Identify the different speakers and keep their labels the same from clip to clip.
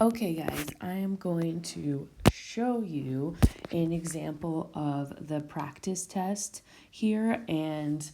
Speaker 1: Okay, guys, I am going to show you an example of the practice test here and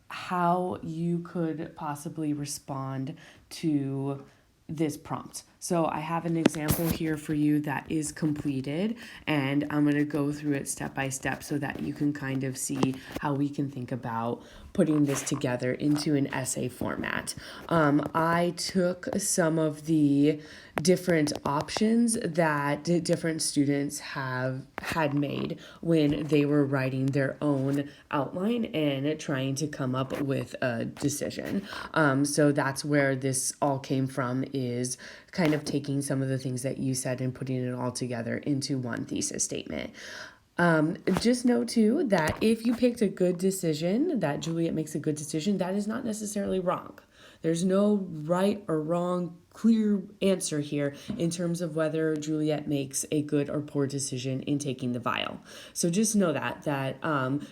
Speaker 1: how you could possibly respond to this prompt. So I have an example here for you that is completed, and I'm going to go through it step by step so that you can kind of see how we can think about putting this together into an essay format. I took some of the different options that different students have had made when they were writing their own outline and trying to come up with a decision. So that's where this all came from, is kind of taking some of the things that you said and putting it all together into one thesis statement. Just know too that if you picked a good decision, that Juliet makes a good decision, that is not necessarily wrong. There's no right or wrong clear answer here in terms of whether Juliet makes a good or poor decision in taking the vial. So just know that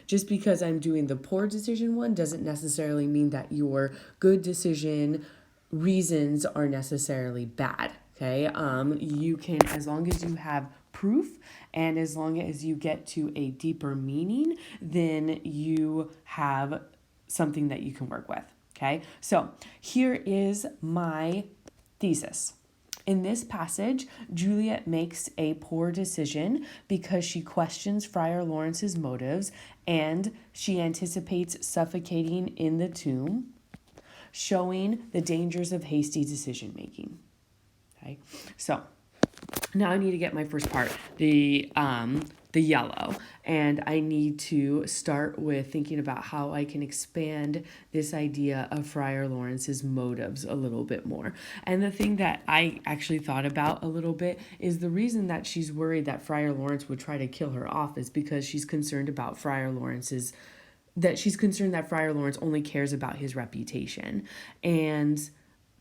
Speaker 1: just because I'm doing the poor decision one doesn't necessarily mean that your good decision reasons are necessarily bad. Okay, you can, as long as you have proof and as long as you get to a deeper meaning, then you have something that you can work with. Okay, so here is my thesis. In this passage, Juliet makes a poor decision because she questions Friar Lawrence's motives and she anticipates suffocating in the tomb, showing the dangers of hasty decision making. Okay, so now I need to get my first part, the yellow, and I need to start with thinking about how I can expand this idea of Friar Lawrence's motives a little bit more. And the thing that I actually thought about a little bit is the reason that she's worried that Friar Lawrence would try to kill her off is because she's concerned about Friar Lawrence's that she's concerned that Friar Lawrence only cares about his reputation. And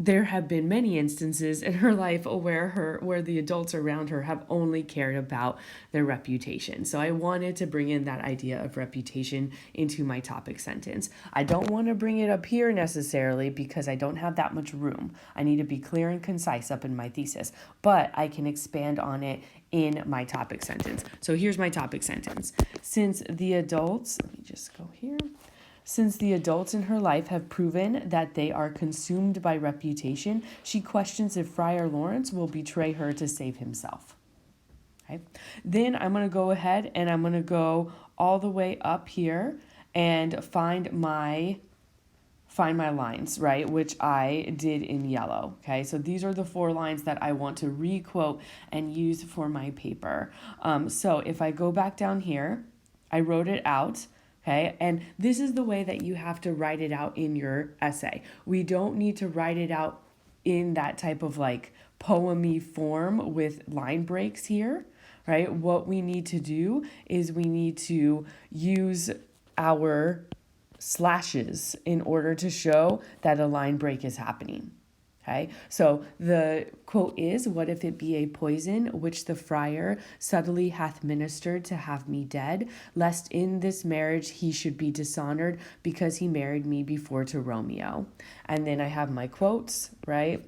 Speaker 1: there have been many instances in her life where the adults around her have only cared about their reputation. So I wanted to bring in that idea of reputation into my topic sentence. I don't want to bring it up here necessarily because I don't have that much room. I need to be clear and concise up in my thesis, but I can expand on it in my topic sentence. So here's my topic sentence. Since the adults in her life have proven that they are consumed by reputation, she questions if Friar Lawrence will betray her to save himself. Okay. Then I'm going to go ahead and I'm going to go all the way up here and find my lines, right, which I did in yellow. Okay, so these are the 4 lines that I want to re-quote and use for my paper. So if I go back down here, I wrote it out. Okay, and this is the way that you have to write it out in your essay. We don't need to write it out in that type of like poem-y form with line breaks here, right? What we need to do is we need to use our slashes in order to show that a line break is happening. Okay, so the quote is, "What if it be a poison which the friar subtly hath ministered to have me dead, lest in this marriage he should be dishonored because he married me before to Romeo." And then I have my quotes, right?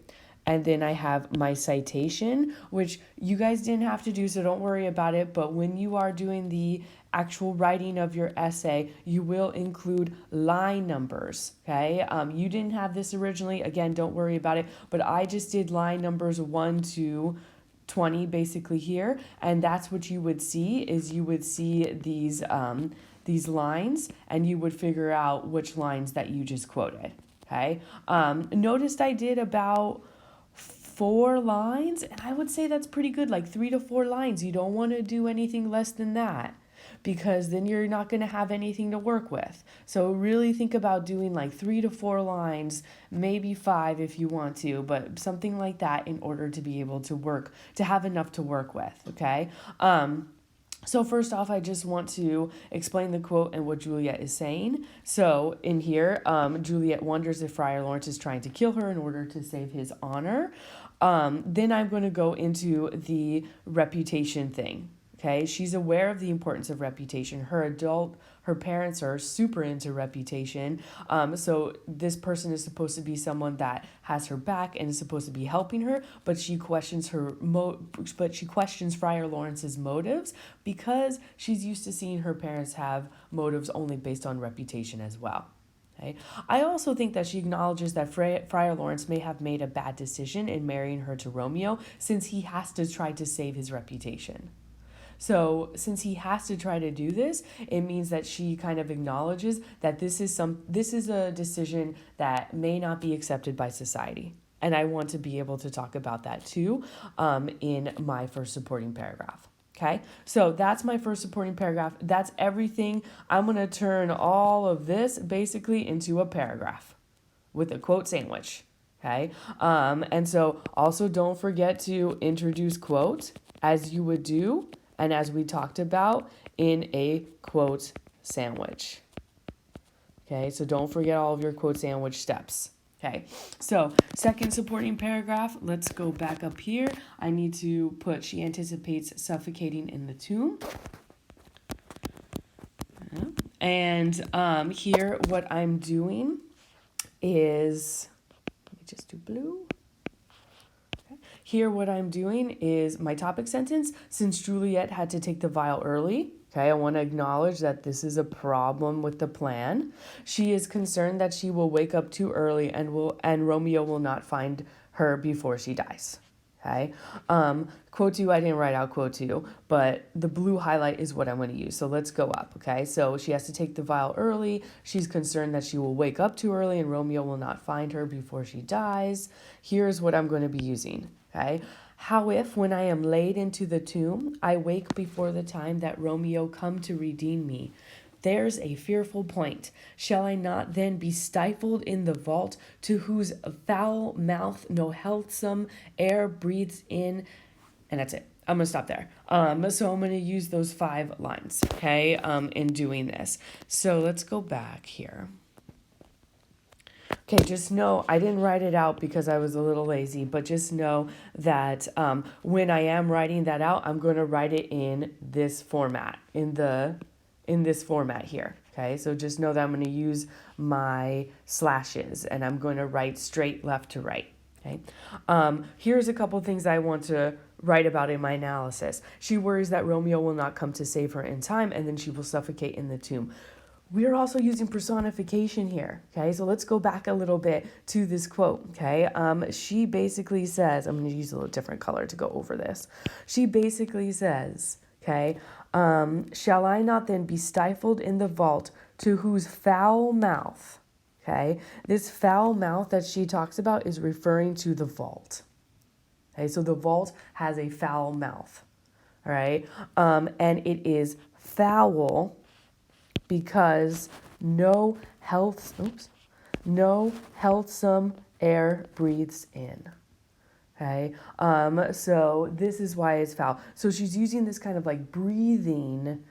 Speaker 1: And then I have my citation, which you guys didn't have to do, so don't worry about it. But when you are doing the actual writing of your essay, you will include line numbers, okay? You didn't have this originally. Again, don't worry about it. But I just did line numbers 1 to 20 basically here. And that's what you would see, is you would see these lines and you would figure out which lines that you just quoted, okay? Noticed I did about 4 lines, and I would say that's pretty good, like 3 to 4 lines. You don't want to do anything less than that because then you're not going to have anything to work with. So really think about doing like 3 to 4 lines, maybe 5 if you want to, but something like that in order to be able to have enough to work with, okay? So first off, I just want to explain the quote and what Juliet is saying. So in here, Juliet wonders if Friar Lawrence is trying to kill her in order to save his honor. Then I'm going to go into the reputation thing. Okay, she's aware of the importance of reputation. Her parents are super into reputation. So this person is supposed to be someone that has her back and is supposed to be helping her, but she questions Friar Lawrence's motives because she's used to seeing her parents have motives only based on reputation as well. Okay. I also think that she acknowledges that Friar Lawrence may have made a bad decision in marrying her to Romeo, since he has to try to save his reputation. So since he has to try to do this, it means that she kind of acknowledges that this is a decision that may not be accepted by society. And I want to be able to talk about that too in my first supporting paragraph. Okay, so that's my first supporting paragraph. That's everything. I'm going to turn all of this basically into a paragraph with a quote sandwich. Okay, and so also don't forget to introduce quote as you would do and as we talked about in a quote sandwich. Okay, so don't forget all of your quote sandwich steps. Okay, so second supporting paragraph, let's go back up here. I need to put she anticipates suffocating in the tomb. And here what I'm doing is, let me just do blue. Here, what I'm doing is my topic sentence. Since Juliet had to take the vial early, okay, I want to acknowledge that this is a problem with the plan. She is concerned that she will wake up too early and Romeo will not find her before she dies. Okay. Quote 2, I didn't write out quote 2, but the blue highlight is what I'm going to use. So let's go up. Okay. So she has to take the vial early. She's concerned that she will wake up too early and Romeo will not find her before she dies. Here's what I'm going to be using. Okay. How if, when I am laid into the tomb, I wake before the time that Romeo come to redeem me? There's a fearful point. Shall I not then be stifled in the vault, to whose foul mouth no healthsome air breathes in? And that's it. I'm going to stop there. So I'm going to use those 5 lines, okay, in doing this. So let's go back here. Okay, just know, I didn't write it out because I was a little lazy, but just know that when I am writing that out, I'm going to write it in this format, in this format here. Okay, so just know that I'm going to use my slashes and I'm going to write straight left to right. Okay, here's a couple things I want to write about in my analysis. She worries that Romeo will not come to save her in time and then she will suffocate in the tomb. We're also using personification here, okay? So let's go back a little bit to this quote, okay? She basically says, I'm going to use a little different color to go over this. She basically says, okay, shall I not then be stifled in the vault, to whose foul mouth, okay? This foul mouth that she talks about is referring to the vault. Okay, so the vault has a foul mouth, all right? And it is foul because no healthsome air breathes in. Okay, so this is why it's foul. So she's using this kind of like breathing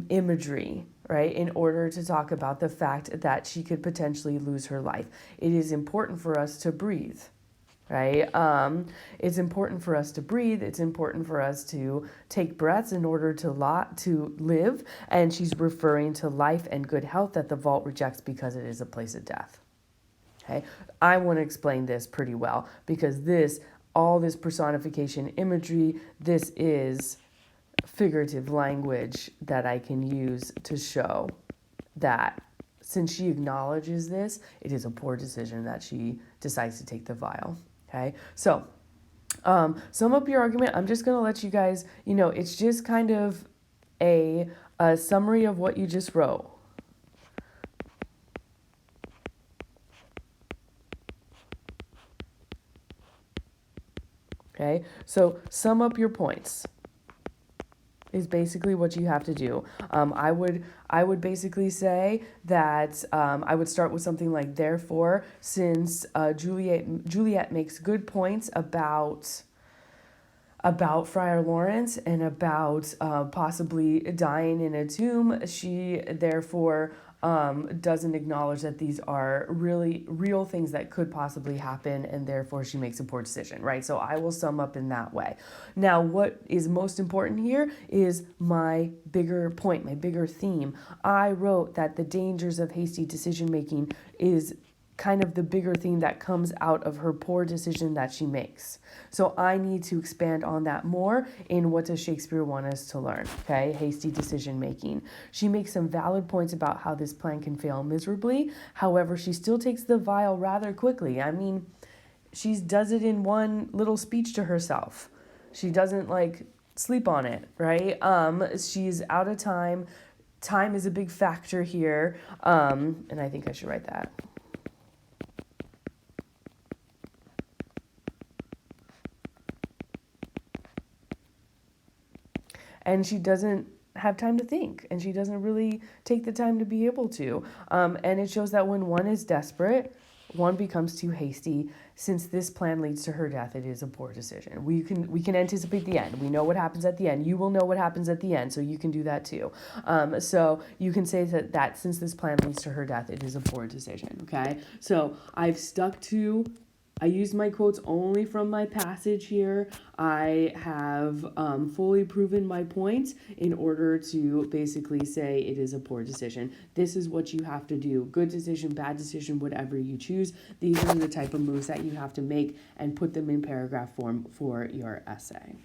Speaker 1: imagery, right, in order to talk about the fact that she could potentially lose her life. It is important for us to breathe. Right? It's important for us to breathe. It's important for us to take breaths in order to live. And she's referring to life and good health that the vault rejects because it is a place of death. Okay? I want to explain this pretty well because all this personification imagery, this is figurative language that I can use to show that since she acknowledges this, it is a poor decision that she decides to take the vial. Okay, so sum up your argument. I'm just going to let you guys, it's just kind of a summary of what you just wrote. Okay, so sum up your points is basically what you have to do. I would basically say that I would start with something like therefore, since Juliet makes good points about Friar Lawrence and about possibly dying in a tomb, she therefore doesn't acknowledge that these are really real things that could possibly happen, and therefore she makes a poor decision, right? So I will sum up in that way. Now, what is most important here is my bigger point, my bigger theme. I wrote that the dangers of hasty decision making is kind of the bigger theme that comes out of her poor decision that she makes. So I need to expand on that more in what does Shakespeare want us to learn, okay? Hasty decision making. She makes some valid points about how this plan can fail miserably. However, she still takes the vial rather quickly. I mean, she does it in one little speech to herself. She doesn't like sleep on it, right? She's out of time. Time is a big factor here. And I think I should write that. And she doesn't have time to think, and she doesn't really take the time to be able to. And it shows that when one is desperate, one becomes too hasty. Since this plan leads to her death, it is a poor decision. We can anticipate the end. We know what happens at the end. You will know what happens at the end, so you can do that too. So you can say that since this plan leads to her death, it is a poor decision. Okay. So I used my quotes only from my passage here. I have fully proven my point in order to basically say it is a poor decision. This is what you have to do. Good decision, bad decision, whatever you choose. These are the type of moves that you have to make and put them in paragraph form for your essay.